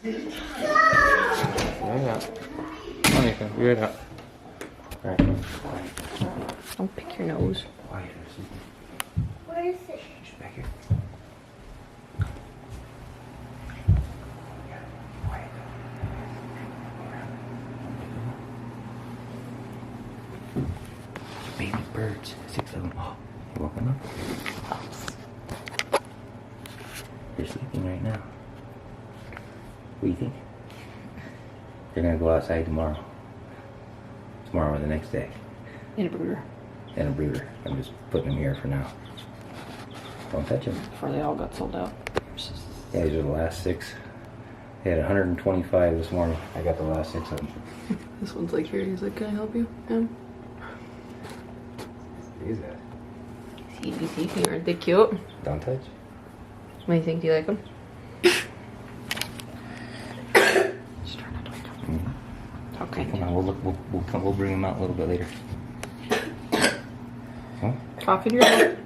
Yeah. Come on, Ethan. Be right up. Alright. Don't pick your nose. Quiet. Where is it? Just back here. Baby birds, 6 of them. Oh, you woke them up? They're sleeping right now. What do you think? They're gonna go outside tomorrow. Tomorrow or the next day. In a brooder. And a brooder. I'm just putting them here for now. Don't touch them. Before they all got sold out. Yeah, these are the last 6. They had 125 this morning. I got the last 6 of them. This one's like here. He's like, can I help you? Who's that? CBC, aren't they cute? Don't touch. What do you think? Do you like them? Just try not to wake up. Okay. Come on, we'll bring them out a little bit later. Huh? Cough in your mouth.